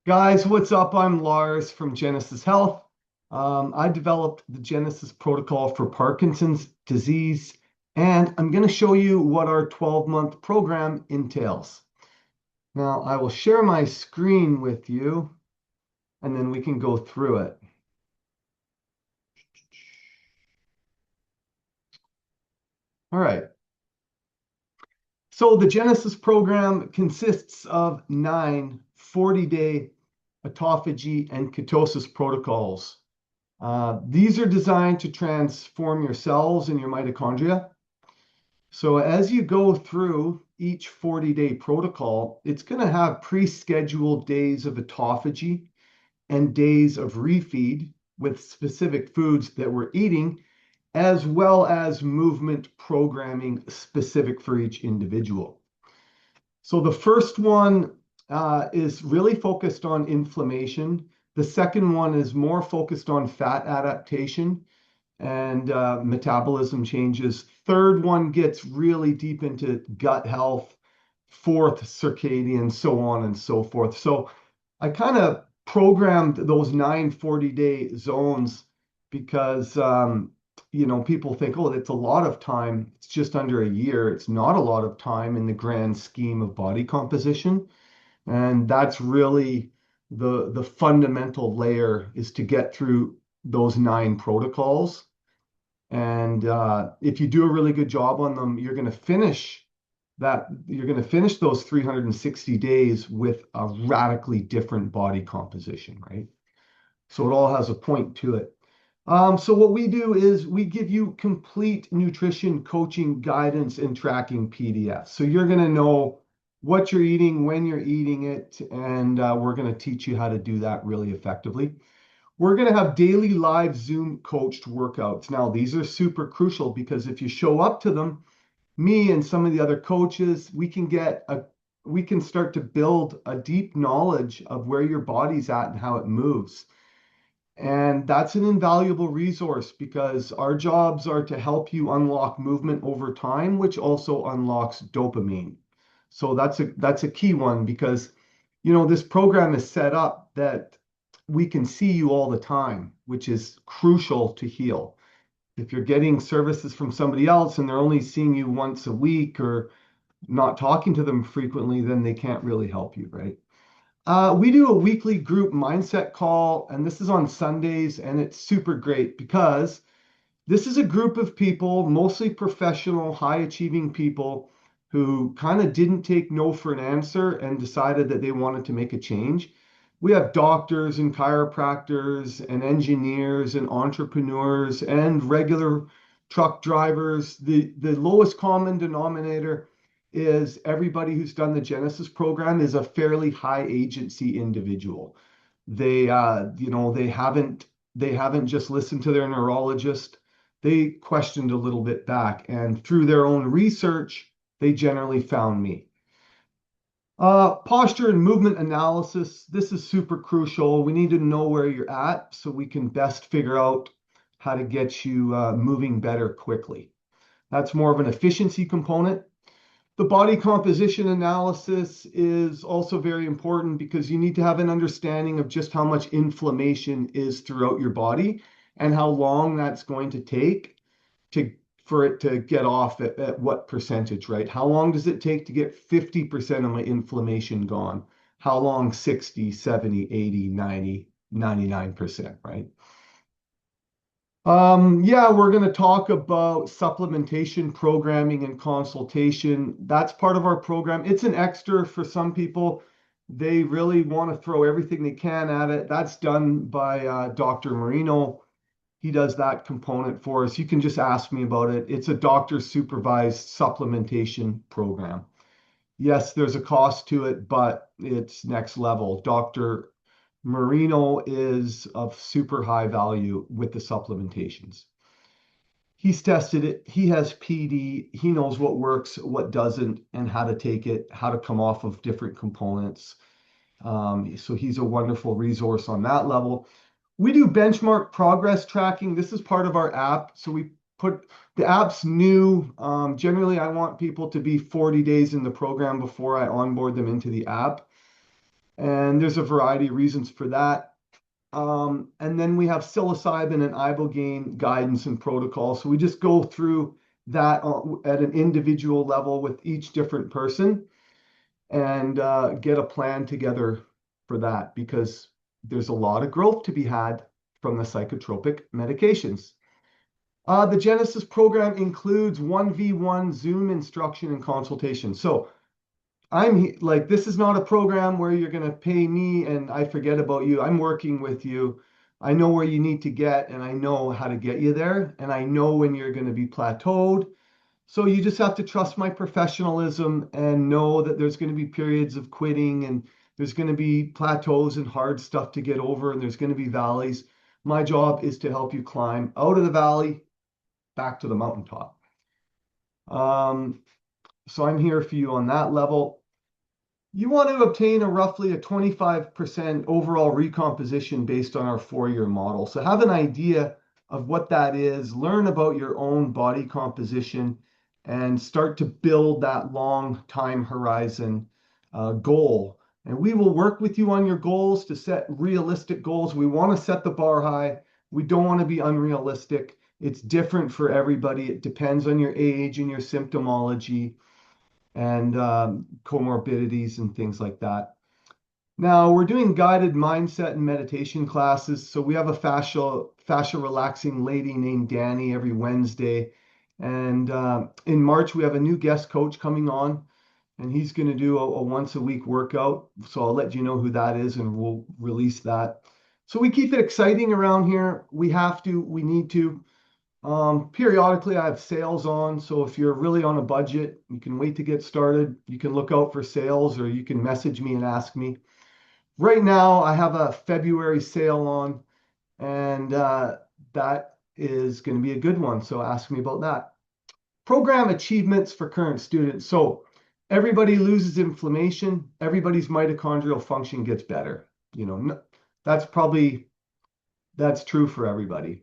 Guys, what's up? I'm Lars from Genesis Health. I developed the Genesis protocol for Parkinson's disease, and I'm going to show you what our 12-month program entails. Now, I will share my screen with you, and then we can go through it. All right. So the Genesis program consists of 9 40-day autophagy and ketosis protocols. These are designed to transform your cells and your mitochondria. So as you go through each 40-day protocol, it's going to have pre-scheduled days of autophagy and days of refeed with specific foods that we're eating, as well as movement programming specific for each individual. So the first one is really focused on inflammation. The second one is more focused on fat adaptation and metabolism changes. Third one gets really deep into gut health. Fourth, circadian, so on and so forth. So I kind of programmed those 9 40-day zones because people think, oh, it's a lot of time. It's just under a year. It's not a lot of time in the grand scheme of body composition. And that's really the fundamental layer, is to get through those 9 protocols. And if you do a really good job on them, you're going to finish those 360 days with a radically different body composition, right? So it all has a point to it. So what we do is we give you complete nutrition coaching guidance and tracking PDFs. So you're going to know what you're eating, when you're eating it, and we're going to teach you how to do that really effectively. We're going to have daily live Zoom coached workouts. Now, these are super crucial because if you show up to them, me and some of the other coaches, we can start to build a deep knowledge of where your body's at and how it moves. And that's an invaluable resource because our jobs are to help you unlock movement over time, which also unlocks dopamine. So that's a key one because this program is set up that we can see you all the time, which is crucial to heal. If you're getting services from somebody else and they're only seeing you once a week or not talking to them frequently, then they can't really help you, right? We do a weekly group mindset call, and this is on Sundays, and it's super great because this is a group of people, mostly professional, high achieving people who kind of didn't take no for an answer and decided that they wanted to make a change. We have doctors and chiropractors and engineers and entrepreneurs and regular truck drivers. The lowest common denominator is everybody who's done the Genesis program is a fairly high agency individual. They haven't just listened to their neurologist. They questioned a little bit back, and through their own research, they generally found me. Posture and movement analysis. This is super crucial. We need to know where you're at so we can best figure out how to get you moving better quickly. That's more of an efficiency component. The body composition analysis is also very important because you need to have an understanding of just how much inflammation is throughout your body and how long that's going to take for it to get off at what percentage, right? How long does it take to get 50% of my inflammation gone? How long? 60, 70, 80, 90, 99%, right? Yeah, we're going to talk about supplementation, programming, and consultation. That's part of our program. It's an extra for some people. They really want to throw everything they can at it. That's done by Dr. Marino. He does that component for us. You can just ask me about it. It's a doctor supervised supplementation program. Yes, there's a cost to it, but it's next level. Dr. Marino is of super high value with the supplementations. He's tested it. He has PD. He knows what works, what doesn't, and how to take it, how to come off of different components. So he's a wonderful resource on that level. We do benchmark progress tracking. This is part of our app. So we put the app's new. Generally, I want people to be 40 days in the program before I onboard them into the app. And there's a variety of reasons for that. And then we have psilocybin and ibogaine guidance and protocol. So we just go through that at an individual level with each different person and get a plan together for that, because there's a lot of growth to be had from the psychotropic medications. The Genesis program includes 1v1 Zoom instruction and consultation. So like, this is not a program where you're going to pay me and I forget about you. I'm working with you. I know where you need to get, and I know how to get you there. And I know when you're going to be plateaued. So you just have to trust my professionalism and know that there's going to be periods of quitting, and there's going to be plateaus and hard stuff to get over, and there's going to be valleys. My job is to help you climb out of the valley back to the mountaintop. So I'm here for you on that level. You want to obtain roughly a 25% overall recomposition based on our 4-year model. So have an idea of what that is, learn about your own body composition, and start to build that long time horizon goal. And we will work with you on your goals to set realistic goals. We want to set the bar high. We don't want to be unrealistic. It's different for everybody. It depends on your age and your symptomology and comorbidities and things like that. Now we're doing guided mindset and meditation classes. So we have a fascia relaxing lady named Danny every Wednesday. And in March, we have a new guest coach coming on, and he's going to do a once a week workout. So I'll let you know who that is, and we'll release that. So we keep it exciting around here. We need to. Periodically, I have sales on. So if you're really on a budget, you can wait to get started. You can look out for sales, or you can message me and ask me. Right now, I have a February sale on, and that is going to be a good one. So ask me about that. Program achievements for current students. So everybody loses inflammation. Everybody's mitochondrial function gets better. That's true for everybody.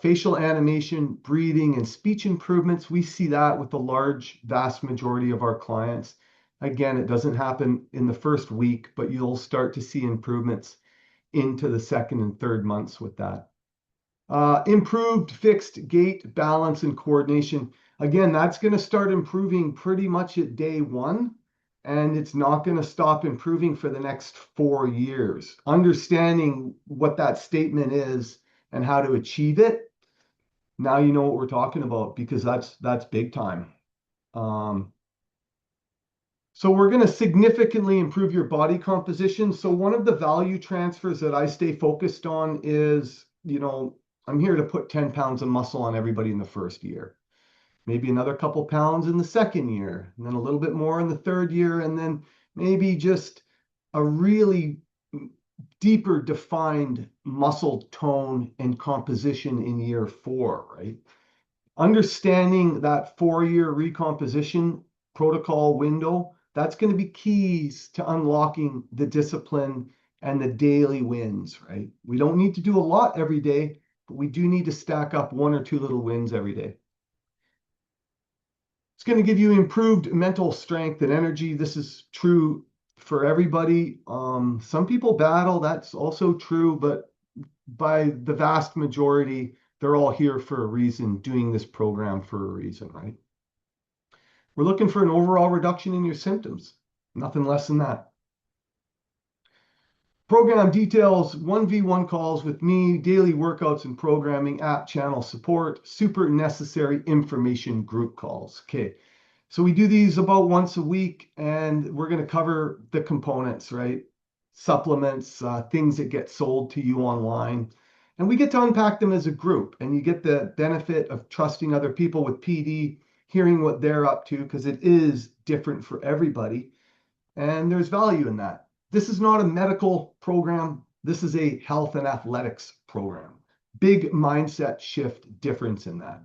Facial animation, breathing, and speech improvements. We see that with the vast majority of our clients. Again, it doesn't happen in the first week, but you'll start to see improvements into the second and third months with that. Improved fixed gait, balance, and coordination. Again, that's going to start improving pretty much at day 1, and it's not going to stop improving for the next 4 years. Understanding what that statement is and how to achieve it, now you know what we're talking about, because that's big time. So we're going to significantly improve your body composition. So one of the value transfers that I stay focused on is, I'm here to put 10 pounds of muscle on everybody in the first year, maybe another couple pounds in the second year, and then a little bit more in the third year, and then maybe just a really deeper defined muscle tone and composition in year 4, right? Understanding that 4-year recomposition protocol window, that's going to be keys to unlocking the discipline and the daily wins, right? We don't need to do a lot every day, but we do need to stack up 1 or 2 little wins every day. It's going to give you improved mental strength and energy. This is true for everybody. Some people battle, that's also true, but by the vast majority, they're all here for a reason, doing this program for a reason, right? We're looking for an overall reduction in your symptoms, nothing less than that. Program details: 1v1 calls with me, daily workouts and programming, app channel support, super necessary information group calls. Okay. So we do these about once a week, and we're going to cover the components, right? Supplements, things that get sold to you online. And we get to unpack them as a group, and you get the benefit of trusting other people with PD, hearing what they're up to, because it is different for everybody. And there's value in that. This is not a medical program. This is a health and athletics program. Big mindset shift difference in that.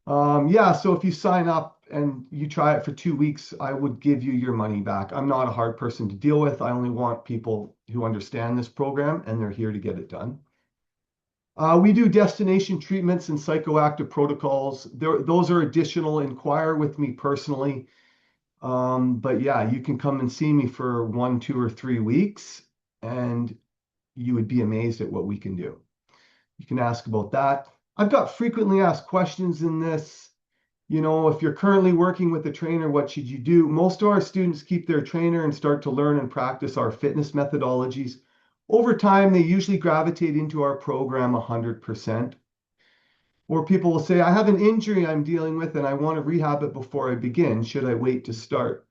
So if you sign up and you try it for 2 weeks, I would give you your money back. I'm not a hard person to deal with. I only want people who understand this program, and they're here to get it done. We do destination treatments and psychoactive protocols. Those are additional. Inquire with me personally. But yeah, you can come and see me for 1, 2, or 3 weeks, and you would be amazed at what we can do. You can ask about that. I've got frequently asked questions in this. If you're currently working with a trainer, what should you do? Most of our students keep their trainer and start to learn and practice our fitness methodologies. Over time, they usually gravitate into our program 100%. Or people will say, I have an injury I'm dealing with and I want to rehab it before I begin. Should I wait to start?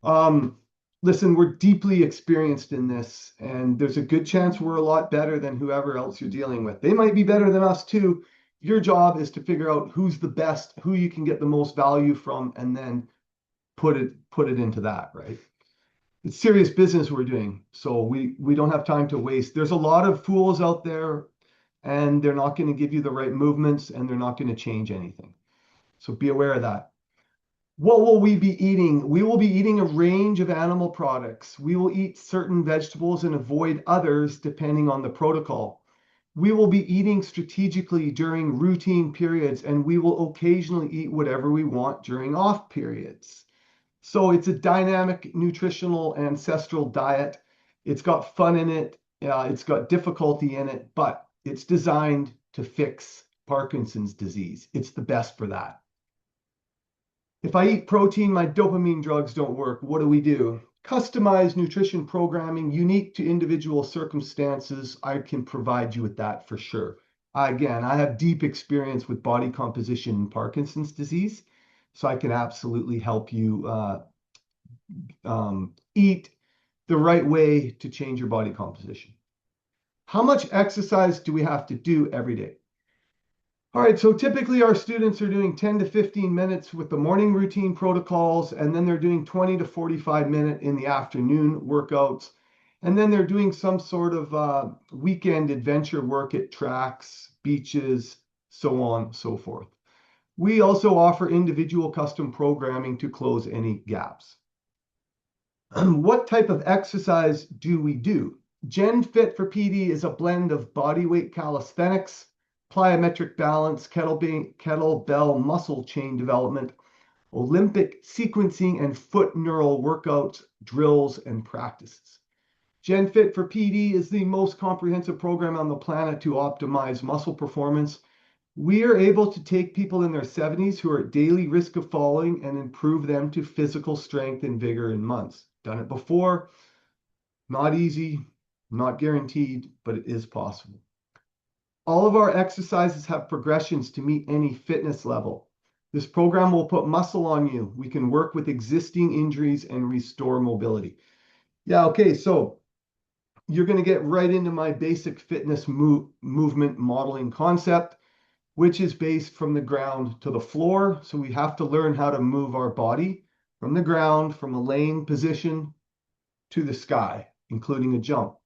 Um, Listen, we're deeply experienced in this, and there's a good chance we're a lot better than whoever else you're dealing with. They might be better than us too. Your job is to figure out who's the best, who you can get the most value from, and then put it into that, right? It's serious business we're doing, so we don't have time to waste. There's a lot of fools out there, and they're not going to give you the right movements, and they're not going to change anything. So be aware of that. What will we be eating? We will be eating a range of animal products. We will eat certain vegetables and avoid others depending on the protocol. We will be eating strategically during routine periods, and we will occasionally eat whatever we want during off periods. So it's a dynamic nutritional ancestral diet. It's got fun in it. It's got difficulty in it, but it's designed to fix Parkinson's disease. It's the best for that. If I eat protein, my dopamine drugs don't work. What do we do? Customized nutrition programming, unique to individual circumstances. I can provide you with that for sure. Again, I have deep experience with body composition in Parkinson's disease, so I can absolutely help you eat the right way to change your body composition. How much exercise do we have to do every day? All right, so typically our students are doing 10 to 15 minutes with the morning routine protocols, and then they're doing 20 to 45 minutes in the afternoon workouts. And then they're doing some sort of weekend adventure work at tracks, beaches, so on, so forth. We also offer individual custom programming to close any gaps. What type of exercise do we do? Gen Fit for PD is a blend of bodyweight calisthenics, plyometric balance, kettlebell muscle chain development, Olympic sequencing, and foot neural workouts, drills, and practices. Gen Fit for PD is the most comprehensive program on the planet to optimize muscle performance. We are able to take people in their 70s who are at daily risk of falling and improve them to physical strength and vigor in months. Done it before, not easy, not guaranteed, but it is possible. All of our exercises have progressions to meet any fitness level. This program will put muscle on you. We can work with existing injuries and restore mobility. Yeah, okay, so you're going to get right into my basic fitness movement modeling concept, which is based from the ground to the floor. So we have to learn how to move our body from the ground, from a laying position to the sky, including a jump.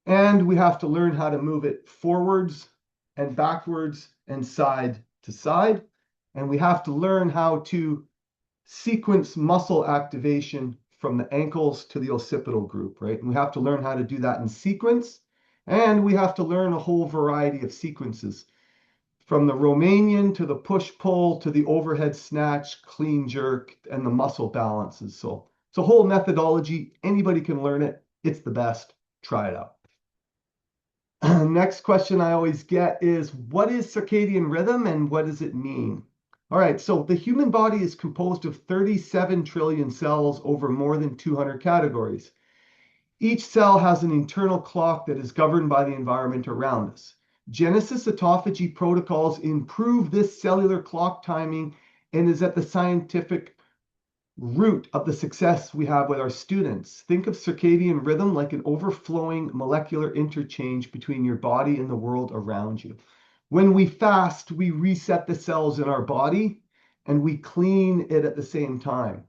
And we have to learn how to move it forwards and backwards and side to side. And we have to learn how to sequence muscle activation from the ankles to the occipital group, right? And we have to learn how to do that in sequence. And we have to learn a whole variety of sequences, from the Romanian to the push-pull to the overhead snatch, clean jerk, and the muscle balances. So it's a whole methodology. Anybody can learn it. It's the best. Try it out. Next question I always get is, what is circadian rhythm and what does it mean? All right, so the human body is composed of 37 trillion cells over more than 200 categories. Each cell has an internal clock that is governed by the environment around us. Genesis autophagy protocols improve this cellular clock timing and is at the scientific root of the success we have with our students. Think of circadian rhythm like an overflowing molecular interchange between your body and the world around you. When we fast, we reset the cells in our body and we clean it at the same time.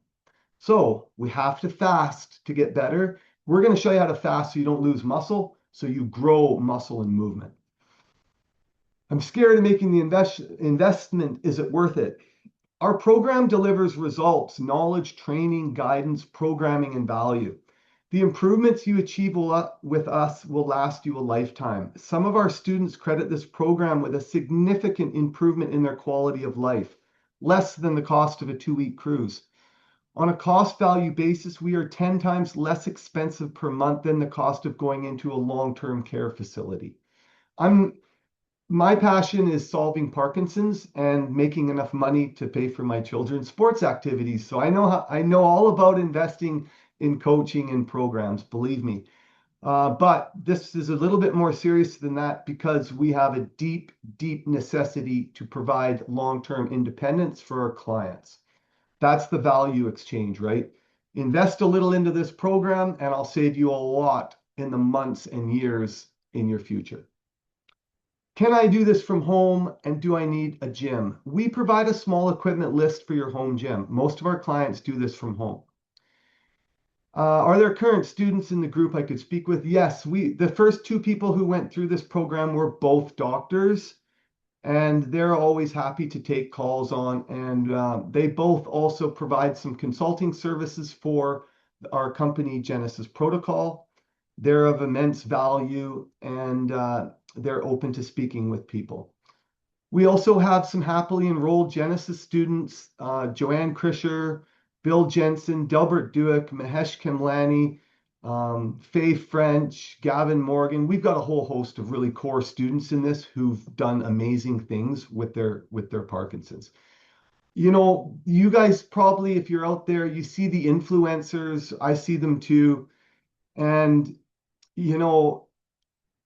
So we have to fast to get better. We're going to show you how to fast so you don't lose muscle, so you grow muscle and movement. I'm scared of making the investment. Is it worth it? Our program delivers results, knowledge, training, guidance, programming, and value. The improvements you achieve with us will last you a lifetime. Some of our students credit this program with a significant improvement in their quality of life, less than the cost of a 2-week cruise. On a cost value basis, we are 10 times less expensive per month than the cost of going into a long-term care facility. My passion is solving Parkinson's and making enough money to pay for my children's sports activities. So I know all about investing in coaching and programs, believe me. But this is a little bit more serious than that because we have a deep, deep necessity to provide long-term independence for our clients. That's the value exchange, right? Invest a little into this program, and I'll save you a lot in the months and years in your future. Can I do this from home, and do I need a gym? We provide a small equipment list for your home gym. Most of our clients do this from home. Are there current students in the group I could speak with? Yes, the first two people who went through this program were both doctors, and they're always happy to take calls on. And they both also provide some consulting services for our company, Genesis Protocol. They're of immense value, and they're open to speaking with people. We also have some happily enrolled Genesis students, Joanne Krischer, Bill Jensen, Delbert Duick, Mahesh Kamlani, Faye French, Gavin Morgan. We've got a whole host of really core students in this who've done amazing things with their Parkinson's. You know, you guys probably, if you're out there, you see the influencers. I see them too. And, you know,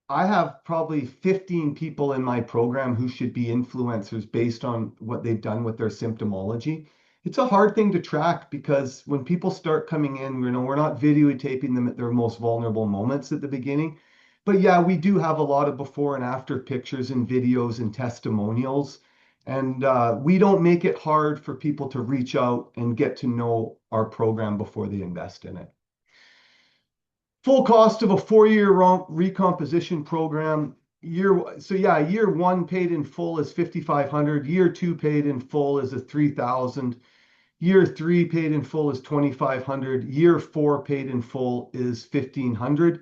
I have probably 15 people in my program who should be influencers based on what they've done with their symptomology. It's a hard thing to track because when people start coming in, you know, we're not videotaping them at their most vulnerable moments at the beginning. But yeah, we do have a lot of before and after pictures and videos and testimonials. And we don't make it hard for people to reach out and get to know our program before they invest in it. Full cost of a 4-year recomposition program. Year one paid in full is $5,500. Year 2 paid in full is $3,000. Year 3 paid in full is $2,500. Year 4 paid in full is $1,500.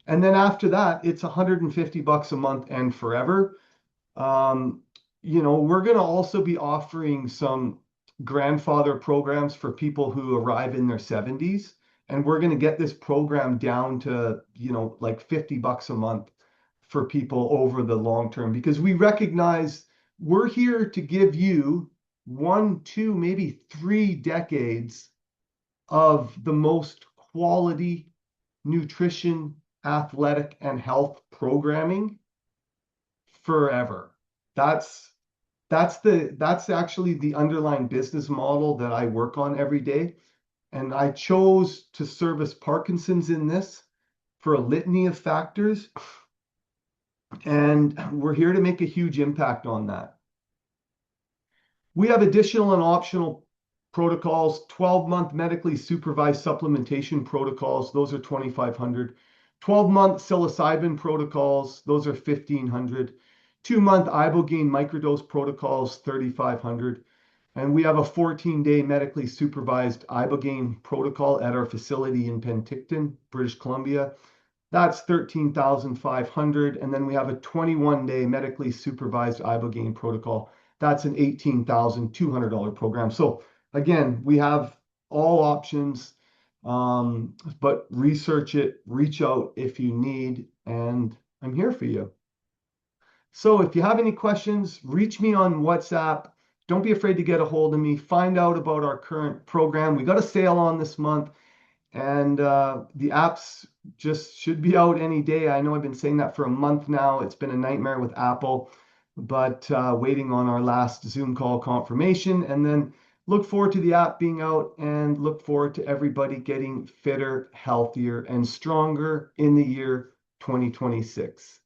And then after that, it's $150 a month and forever. You know, we're going to also be offering some grandfather programs for people who arrive in their 70s. And we're going to get this program down to, you know, like $50 a month for people over the long term, because we recognize we're here to give you 1, 2, maybe 3 decades of the most quality nutrition, athletic, and health programming forever. That's actually the underlying business model that I work on every day. And I chose to service Parkinson's in this for a litany of factors. And we're here to make a huge impact on that. We have additional and optional protocols, 12-month medically supervised supplementation protocols. Those are $2,500. 12-month psilocybin protocols. Those are $1,500. 2-month ibogaine microdose protocols, $3,500. And we have a 14-day medically supervised ibogaine protocol at our facility in Penticton, British Columbia. That's $13,500. And then we have a 21-day medically supervised ibogaine protocol. That's an $18,200 program. So again, we have all options, but research it, reach out if you need, and I'm here for you. So if you have any questions, reach me on WhatsApp. Don't be afraid to get a hold of me. Find out about our current program. We got a sale on this month, and the apps just should be out any day. I know I've been saying that for a month now. It's been a nightmare with Apple, but waiting on our last Zoom call confirmation. And then look forward to the app being out, and look forward to everybody getting fitter, healthier, and stronger in the year 2026.